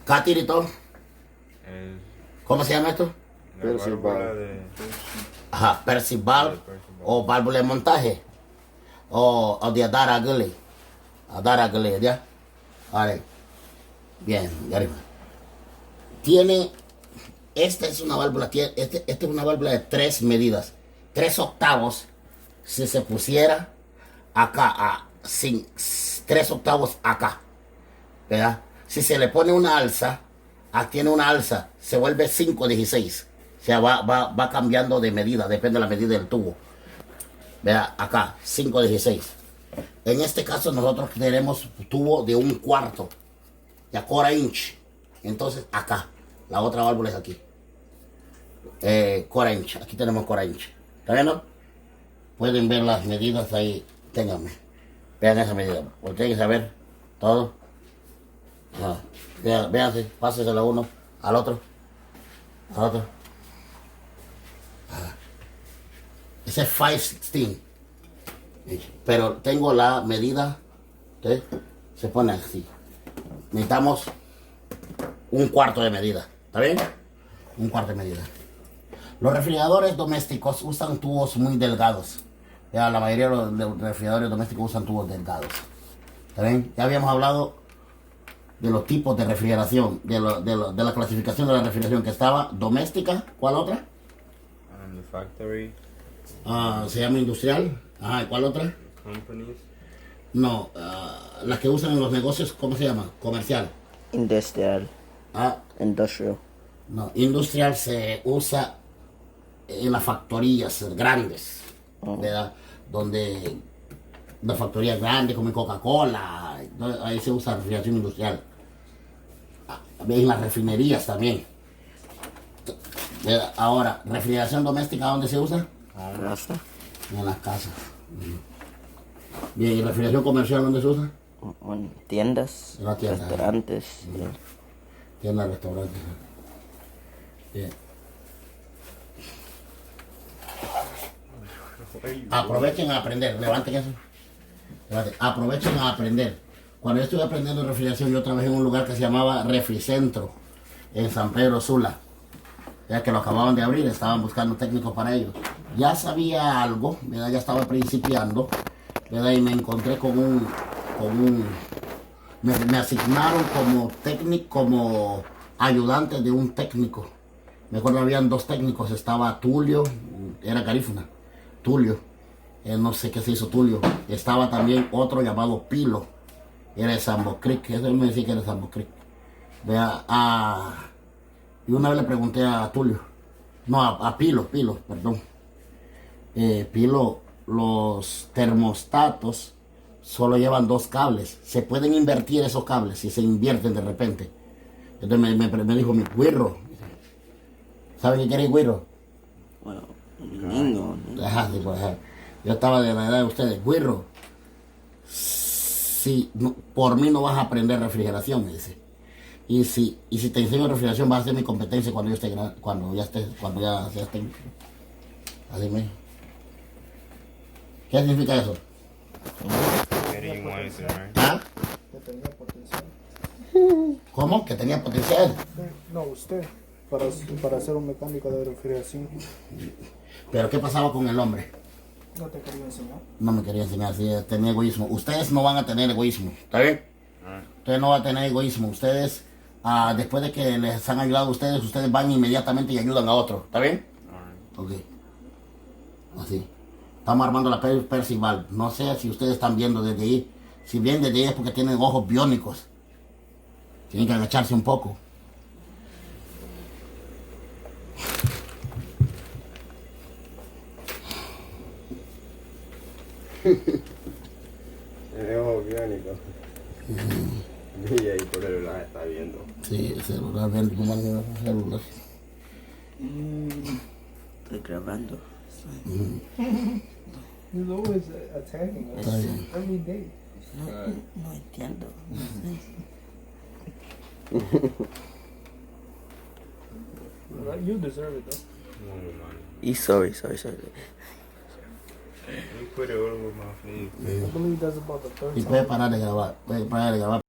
Catirito, Es ¿cómo se llama esto? la Percival. válvula de Ajá, Percival o válvula de montaje o de Adara Gully, ¿ya? Vale, bien, ya arriba. Tiene, esta es una válvula, esta es una válvula de 3 medidas, 3 octavos, si se pusiera acá, sin 3 octavos acá, ¿verdad? Si se le pone una alza, tiene una alza, se vuelve 5/16. O sea, va cambiando de medida, depende de la medida del tubo. Vea, acá, 5/16. En este caso nosotros tenemos tubo de 1/4, ya 1/4 inch. Entonces acá, la otra válvula es aquí. 1/4 inch, aquí tenemos 1/4 inch. ¿Está viendo? Pueden ver las medidas ahí, ténganme. Vean esa medida, porque tienen que saber todo. Véanse, páseselo a uno, al otro. Ese es 5/16. Pero tengo la medida. ¿Sí? Se pone así. Necesitamos 1/4 de medida. ¿Está bien? 1/4 de medida. Los refrigeradores domésticos usan tubos muy delgados. Ya la mayoría de los refrigeradores domésticos usan tubos delgados. ¿Está bien? Ya habíamos hablado de los tipos de refrigeración, de la clasificación de la refrigeración que estaba doméstica. ¿Cuál otra? the factory Se llama industrial. Ajá, ¿y cuál otra? companies. No, las que usan en los negocios, ¿cómo se llama? Comercial. Industrial. Ah, Industrial. no, industrial se usa en las factorías grandes, ¿verdad? Donde las factorías grandes como en Coca-Cola, ahí se usa refrigeración industrial. En las refinerías también. ¿Verdad? Ahora, refrigeración doméstica, ¿dónde se usa? Casa. En las casas. Bien, ¿y refrigeración comercial dónde se usa? En tiendas. En la tienda. Restaurantes. Tiendas, restaurantes. Bien. Aprovechen a aprender, levanten eso. Aprovechen a aprender. Cuando yo estuve aprendiendo refrigeración, yo trabajé en un lugar que se llamaba Refricentro, en San Pedro Sula. Ya que lo acababan de abrir, estaban buscando técnicos para ellos. Ya sabía algo, ¿verdad? Ya estaba principiando, ¿verdad? Y me encontré con un me asignaron como técnico, como ayudante de un técnico. Me acuerdo habían 2 técnicos, estaba Tulio, era Garífuna, Tulio, no sé qué se hizo Tulio. Estaba también otro llamado Pilo, era de Sambo Creek, eso me decía que era de Sambo Creek. Vea, y una vez le pregunté a Tulio, no, a Pilo, perdón. Pilo, los termostatos solo llevan 2 cables. Se pueden invertir esos cables si se invierten de repente. Entonces me dijo mi güiro. ¿Saben qué quiere güiro? Bueno, niño. Ajá, sí, pues, ajá. Yo estaba de la edad de ustedes. Güiro, si por mí no vas a aprender refrigeración, me dice. Y si te enseño refrigeración vas a hacer mi competencia cuando yo esté cuando ya seas técnico. Así me. ¿Qué significa eso? Getting one is right. ¿Ah? Que tenía potencial. ¿Cómo? Que tenía potencial. No, usted, para ser un mecánico de refrigeración, Pero ¿qué pasaba con el hombre? no te quería enseñar. No me quería enseñar, sí, tenía egoísmo. Ustedes no van a tener egoísmo, ¿está bien? Ustedes no van a tener egoísmo. Ustedes, después de que les han ayudado a ustedes, ustedes van inmediatamente y ayudan a otro, ¿está bien? Ok. Así. Estamos armando la Percival. No sé si ustedes están viendo desde ahí. Si ven desde ahí es porque tienen ojos biónicos. Tienen que agacharse un poco. El ojo biónico. Y ahí por el lado está viendo. Sí, el celular, ven cómo maneja el celular. Estoy grabando. He's always attacking us Está bien. every day. No entiendo. You deserve it, though. Y sorry. You put it over my face. I believe that's about the third Y time. puede parar de grabar. Puede parar de grabar.